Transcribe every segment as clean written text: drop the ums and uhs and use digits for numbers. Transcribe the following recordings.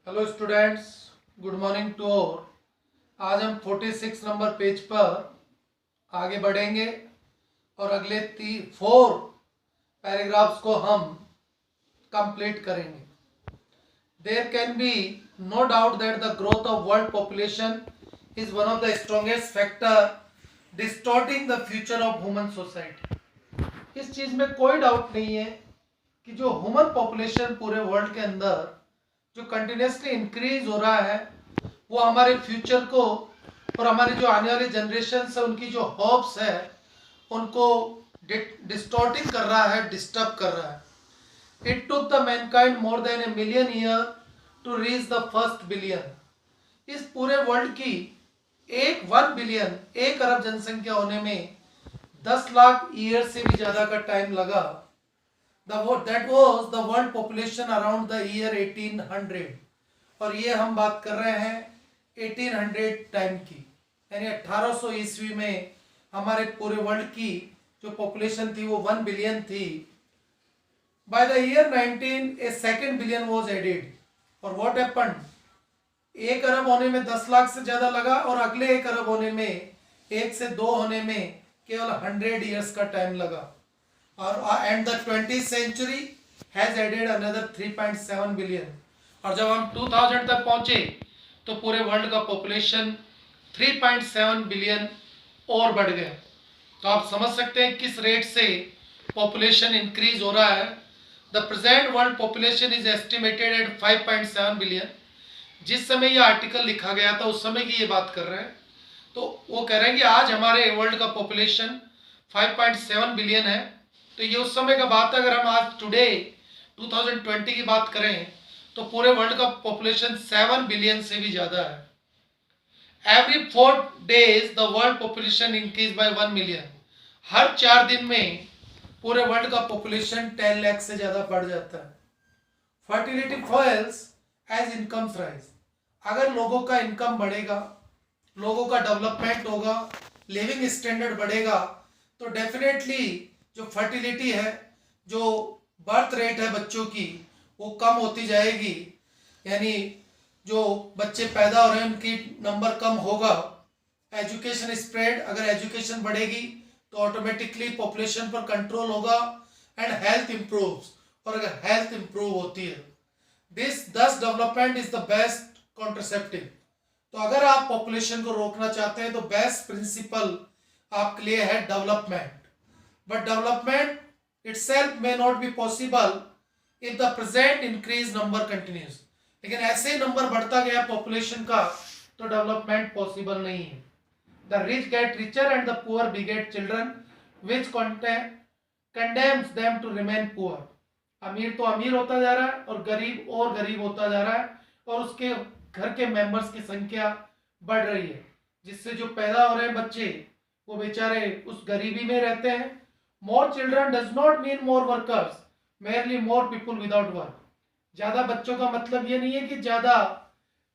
Hello students, good morning to all. आज हम 46 number page पर आगे बढ़ेंगे और अगले 4 पैराग्राफ्स को हम कंप्लीट करेंगे। There can be no doubt that the growth of world population is one of the strongest factor distorting the future of human society. इस चीज में कोई डाउट नहीं है कि जो ह्यूमन पॉपुलेशन पूरे वर्ल्ड के अंदर जो कंटिन्यूसली इंक्रीज हो रहा है वो हमारे फ्यूचर को और हमारी जो आने वाली जनरेशन है उनकी जो होप्स है उनको डिस्टॉर्टिंग कर रहा है, डिस्टर्ब कर रहा है। It took the mankind more than a million year to reach the first billion. इस पूरे वर्ल्ड की 1 बिलियन 1 अरब जनसंख्या होने में 10 लाख ईयर से भी ज्यादा का टाइम लगा। that was the world population around the year 1800 और ये हम बात कर रहे हैं 1800 टाइम की, यानी 1800 ईस्वी में हमारे पूरे वर्ल्ड की जो पॉपुलेशन थी वो 1 बिलियन थी। By the year 19 a second billion was added और व्हाट हैपेंड, 1 अरब होने में 10 लाख से ज्यादा लगा और अगले 1 अरब होने में 1 से 2 होने में केवल 100 ईयर्स का टाइम लगा। और and the 20th century has added another 3.7 billion और जब हम 2000 तक पहुंचे तो पूरे वर्ल्ड का पॉपुलेशन 3.7 बिलियन और बढ़ गया। तो आप समझ सकते हैं किस रेट से पॉपुलेशन इंक्रीज हो रहा है। The present world population is estimated at 5.7 billion. जिस समय ये आर्टिकल लिखा गया था उस समय की ये बात कर रहे हैं, तो वो कह रहे हैं कि आज हमारे वर्ल्ड का पॉपुलेशन 5.7 बिलियन है। तो ये उस समय का बात है। अगर हम आज टुडे 2020 की बात करें तो पूरे वर्ल्ड का पॉपुलेशन 7 बिलियन से भी ज्यादा है। Every 4 days the world population increase by 1 million. हर 4 दिन में पूरे वर्ल्ड का पॉपुलेशन 10 लाख से ज्यादा बढ़ जाता है। Fertility falls as incomes rise. अगर लोगों का इनकम बढ़ेगा, लोगों का डेवलपमेंट होगा, लिविंग स्टैंडर्ड बढ़ेगा, तो डेफिनेटली जो फर्टिलिटी है, जो बर्थ रेट है बच्चों की, वो कम होती जाएगी। यानी जो बच्चे पैदा हो रहे हैं उनकी नंबर कम होगा। एजुकेशन स्प्रेड, अगर एजुकेशन बढ़ेगी तो ऑटोमेटिकली पॉपुलेशन पर कंट्रोल होगा एंड हेल्थ इंप्रूव्स। और अगर हेल्थ इंप्रूव होती है, दस development is the best contraceptive. तो अगर आप पॉपुलेशन को रोकना चाहते हैं तो बेस्ट प्रिंसिपल आपके लिए है development. But development itself may not be possible if the present increased number continues. लेकिन ऐसे ही नंबर बढ़ता गया पॉपुलेशन का तो डेवलपमेंट पॉसिबल नहीं है। The rich get richer and the poor beget children which condemns them to remain poor. अमीर तो अमीर होता जा रहा है और गरीब होता जा रहा है और उसके घर के मेंबर्स की संख्या बढ़ रही है, जिससे जो पैदा हो रहे हैं बच्चे वो बेचारे उस गरीबी में रहते हैं। More children does not mean more workers, merely more people without work. ज्यादा बच्चों का मतलब ये नहीं है कि ज्यादा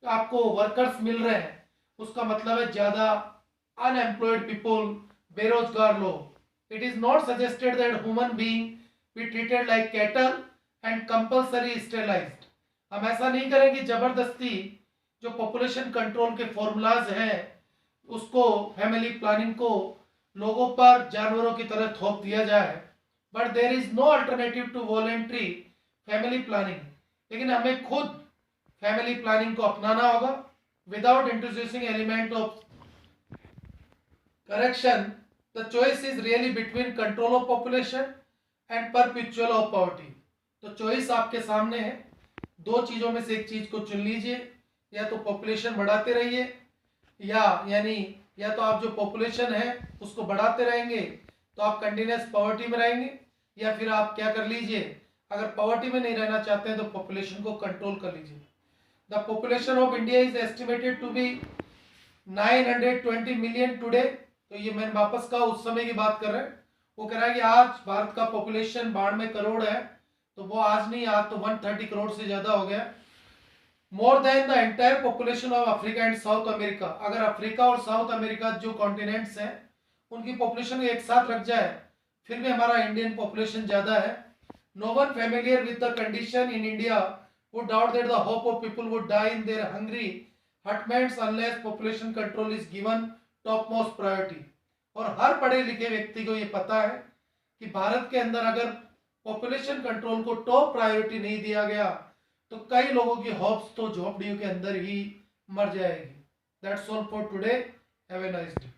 आपको वर्कर्स मिल रहे हैं, उसका मतलब है ज्यादा अनएम्प्लॉयड पीपल, बेरोजगार लोग। It is not suggested that human being be treated like cattle and compulsory sterilized. हम ऐसा नहीं करें कि जबरदस्ती जो पॉपुलेशन कंट्रोल के फॉर्मूलाज हैं उसको, फैमिली प्लानिंग को लोगों पर जानवरों की तरह थोप दिया जाए। But there is no alternative to voluntary family planning. लेकिन हमें खुद फैमिली प्लानिंग को अपनाना होगा without introducing element of correction. The choice is really between control of population and perpetual of poverty. तो चॉइस आपके सामने है, 2 चीजों में से एक चीज को चुन लीजिए। या तो पॉपुलेशन बढ़ाते रहिए, या तो आप जो पॉपुलेशन है उसको बढ़ाते रहेंगे तो आप कंटिन्यूस पॉवर्टी में रहेंगे, या फिर आप क्या कर लीजिए, अगर पॉवर्टी में नहीं रहना चाहते हैं तो पॉपुलेशन को कंट्रोल कर लीजिए। The population of India is estimated to be 920 million today. तो ये मैंने वापस कहा, उस समय की बात कर रहे हैं। वो कह रहा है कि आज भारत का पॉपुलेशन 92 करोड़ है, तो वो आज नहीं, आज तो 130 करोड़ से ज्यादा हो गया। More than the entire population of Africa and south America. अगर अफ्रीका और साउथ अमेरिका जो कॉन्टिनेंट्स हैं उनकी पॉपुलेशन एक साथ रख जाए फिर भी हमारा इंडियन पॉपुलेशन ज्यादा है। No one familiar with the condition in India who doubt that the hope of people would die in their hungry hutments unless population control is given topmost priority। और हर पढ़े लिखे व्यक्ति को ये पता है कि भारत के अंदर अगर पॉपुलेशन कंट्रोल को टॉप प्रायोरिटी नहीं दिया गया तो कई लोगों की होप्स तो झोपड़ियों के अंदर ही मर जाएगी। That's all for today. Have a nice day.